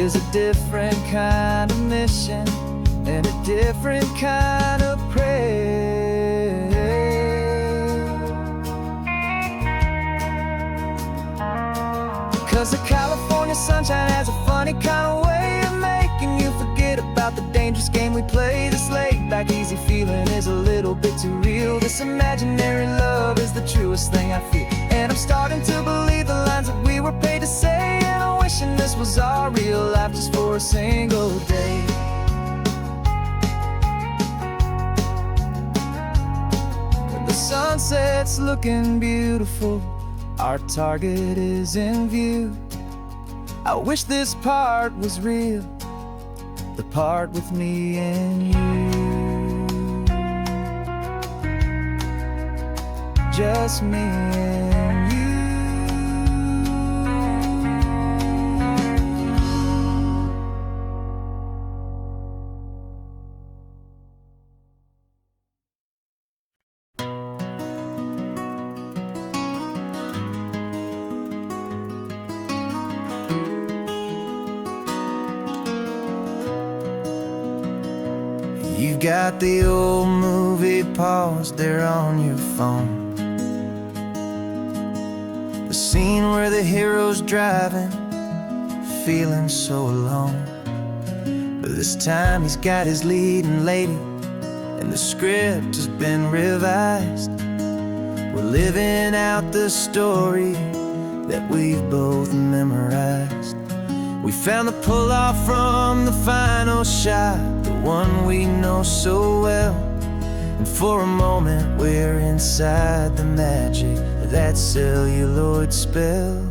is a different kind of mission and a different kind of prayer. 'Cause the California sunshine has a funny kind of way of making you forget about the dangerous game we play. This laid-back easy feeling is a little bit too real. This imaginary love is the truest thing I feel, and I'm starting to believe the lines that we were paid to say. And I'm wishing this was our real life just for a single day. The sunset's looking beautiful, our target is in view. I wish this part was real, the part with me and you. Just me and you. You've got the old movie paused there on your phone, the scene where the hero's driving, feeling so alone. But this time he's got his leading lady, and the script has been revised. We're living out the story that we've both memorized. We found the pull-off from the final shot, the one we know so well. And for a moment we're inside the magic of that celluloid spell.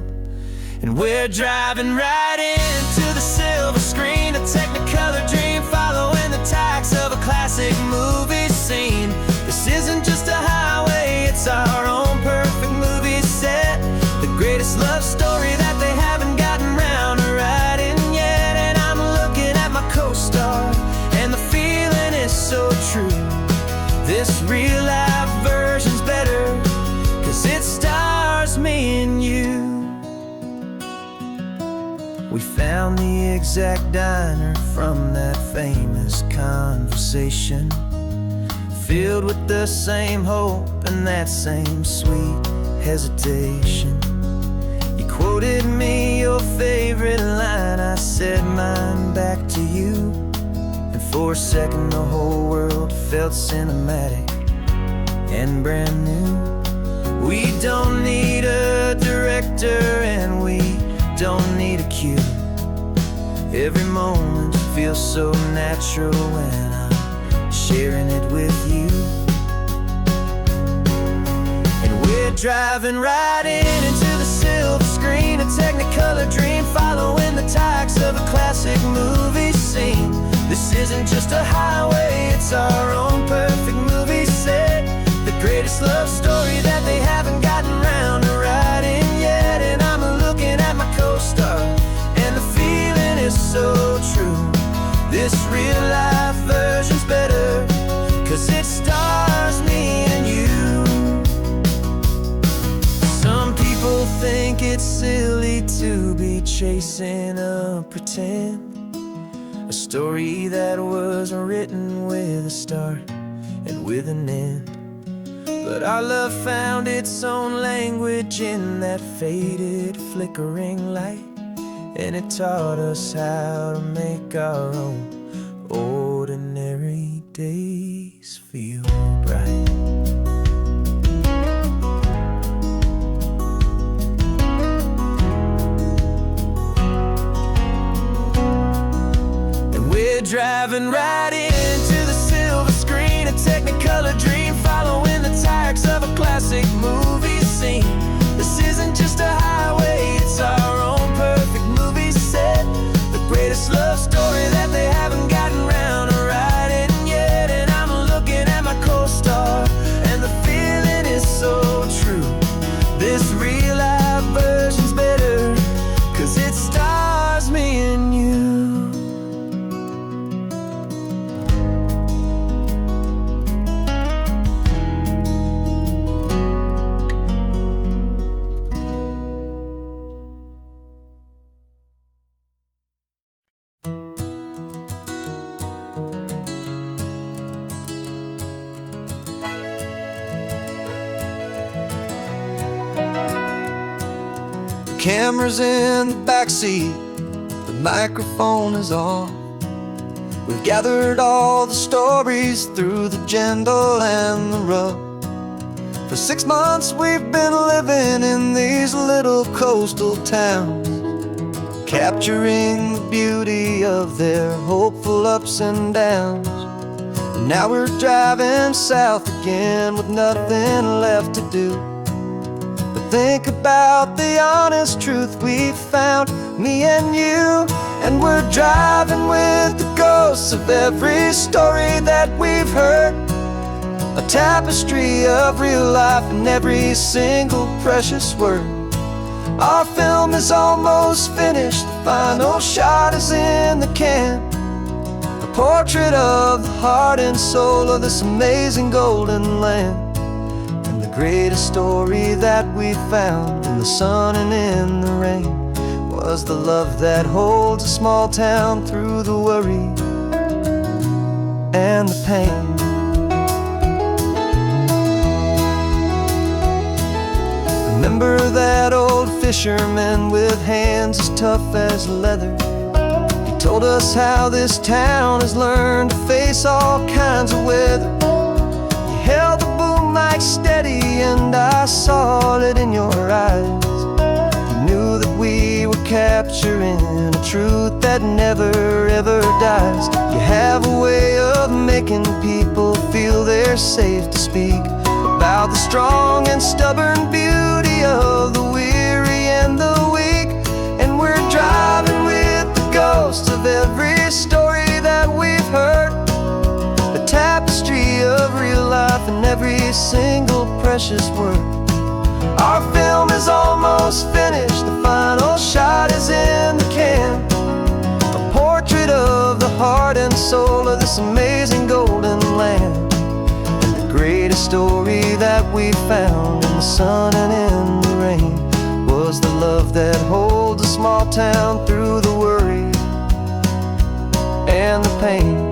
And we're driving right into the silver screen, a Technicolor dream, following the tacks of a classic movie scene. This isn't just a highway, it's our own perfect movie set, the greatest love story that they haven't gotten round to writing yet. And I'm looking at my co-star, and the feeling is so true. This real life version's better, 'cause it stars me and you. We found the exact diner from that famous conversation, filled with the same hope and that same sweet hesitation. You quoted me your favorite line, I said mine back to you. And for a second the whole world felt cinematic and brand new. We don't need a director and we don't need a cue. Every moment feels so natural when I'm sharing it with you. And we're driving right into the silver screen, a Technicolor dream, following the tacks of a classic movie scene. This isn't just a highway, it's our own perfect movie set, the greatest love story that they haven't gotten round to writing yet. And I'm looking at my co-star, and the feeling is so true. This real life version's better, 'cause it stars me and you. Some people think it's silly to be chasing a pretend, a story that was written with a start and with an end. But our love found its own language in that faded, flickering light, and it taught us how to make our own ordinary days feel bright. And we're driving right into the silver screen, a Technicolor dream, following the tacks of a classic movie scene. This isn't just a highway, it's our own perfect movie set, the greatest love story that they haven't gotten round to writing yet. And I'm looking at my co-star, and the feeling is so true. This real life version's better, 'cause it stars me and you. camera's in the backseat, the microphone is on. We've gathered all the stories through the gentle and the rough. For 6 months we've been living in these little coastal towns, capturing the beauty of their hopeful ups and downs. And now we're driving south again with nothing left to do but think about the honest truth we found, me and you. And we're driving with the ghosts of every story that we've heard, a tapestry of real life in every single precious word. Our film is almost finished, the final shot is in the can, a portrait of the heart and soul of this amazing golden land. And the greatest story that we found in the sun and in the rain was the love that holds a small town through the worry and the pain. Remember that old fisherman with hands as tough as leather? He told us how this town has learned to face all kinds of weather. You held the boom mic steady and I saw it in your eyes. You knew that we were capturing a truth that never ever dies. You have a way of making people feel they're safe to speak about the strong and stubborn beauty of the weary and the weak. And we're driving with the ghosts of every story that we've heard, a tapestry of real life in every single precious word. Our film is almost finished, the final shot is in the can, a portrait of the heart and soul of this amazing golden land. Greatest story that we found in the sun and in the rain was the love that holds a small town through the worry and the pain.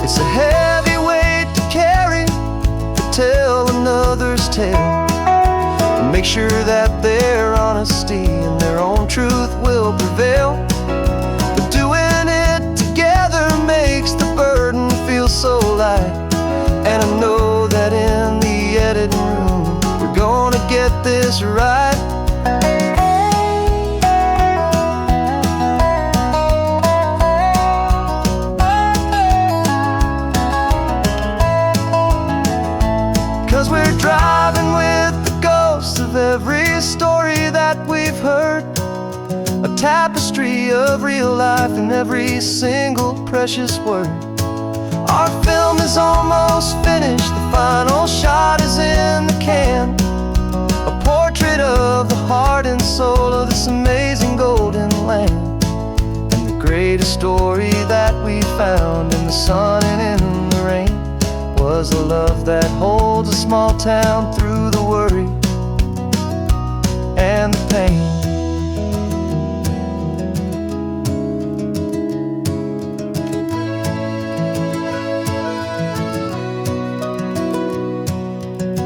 It's a heavy weight to carry, to tell another's tale, and make sure that their honesty and their own truth will prevail. But doing it together makes the burden feel so light. And I know that in the editing room we're gonna get this right. 'Cause we're driving with the ghosts of every story that we've heard, a tapestry of real life in every single precious word. Our film is almost finished, the final shot is in the can, a portrait of the heart and soul of this amazing golden land. And the greatest story that we found in the sun and in the rain was the love that holds a small town through the worry and the pain.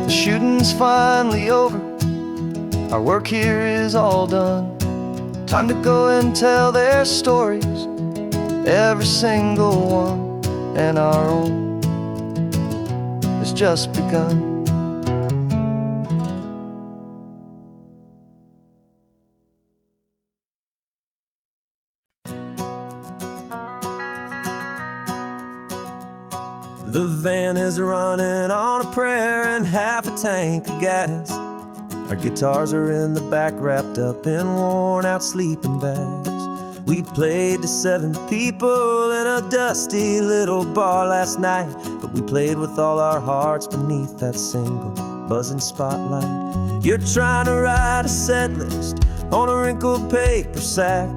Shooting's finally over, our work here is all done. Time to go and tell their stories, every single one, and our own has just begun. The van is running on a prayer and half a tank of gas. Our guitars are in the back wrapped up in worn out sleeping bags. We played to 7 people in a dusty little bar last night, but we played with all our hearts beneath that single buzzing spotlight. You're trying to write a set list on a wrinkled paper sack,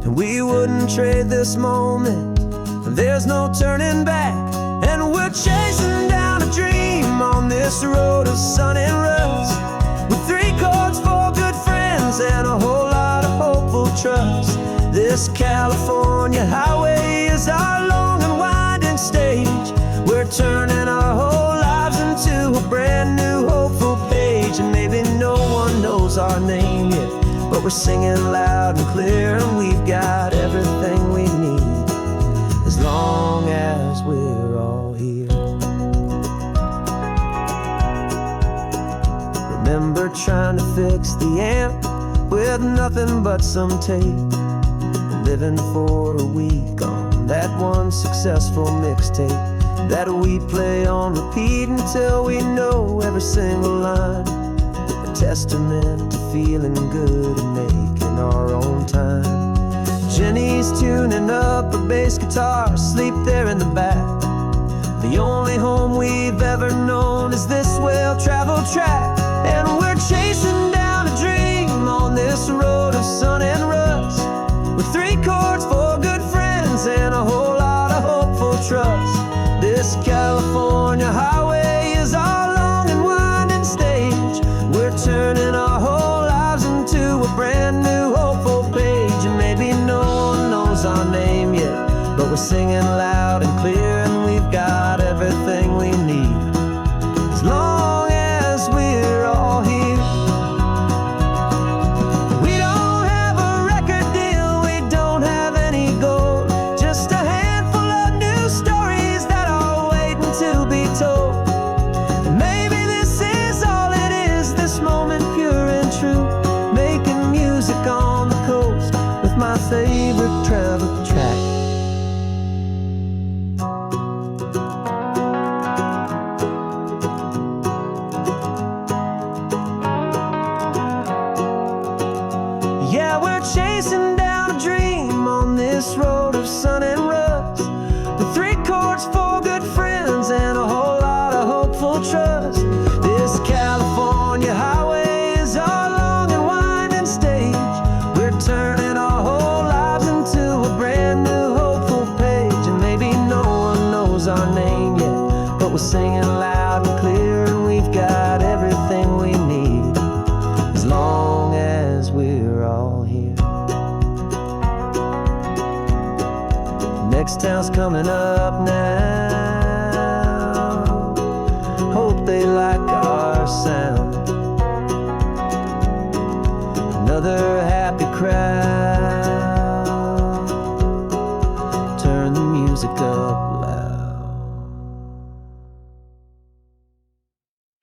and we wouldn't trade this moment, there's no turning back. And we're chasing down a dream on this road of sun and rust, with 3 chords, 4 good friends, and a whole lot of hopeful trust. This California highway is our long and winding stage. We're turning our whole lives into a brand new hopeful page, and maybe no one knows our name, but we're singing loud and clear, and we've got everything we need as long as we're all here. Remember trying to fix the amp with nothing but some tape, living for a week on that one successful mixtape that we play on repeat until we know every single line. A testament to feeling good and making our own time. Jenny's tuning up her bass guitar, asleep there in the back. The only home we've ever known is this well-traveled track, and we're chasing down a dream on this road of sun and rust, with 3 chords for good friends and a whole lot of hopeful trust. This California highway is our long and winding stage. We're turning our whole lives into a brand new hopeful page, and maybe no one knows our name yet, but we're singing loud and clear, and we've got everything we need as long as we're all here. We don't have a record deal, we don't have any gold, just a handful of new stories that are waiting to be told. And maybe this is all it is, this moment pure and true, making music on the coast with my favorite travel track. Yeah, we're chasing down a dream on this road of sun and rust, with 3 chords for good friends and a whole lot of hopeful trust. This California highway is our long and winding stage. We're turning our whole lives into a brand new hopeful page, and maybe no one knows our name yet, but we're singing loud and clear, and we've got everything we need as long as we're all here. Next town's coming up now, hope they like our sound. Another happy crowd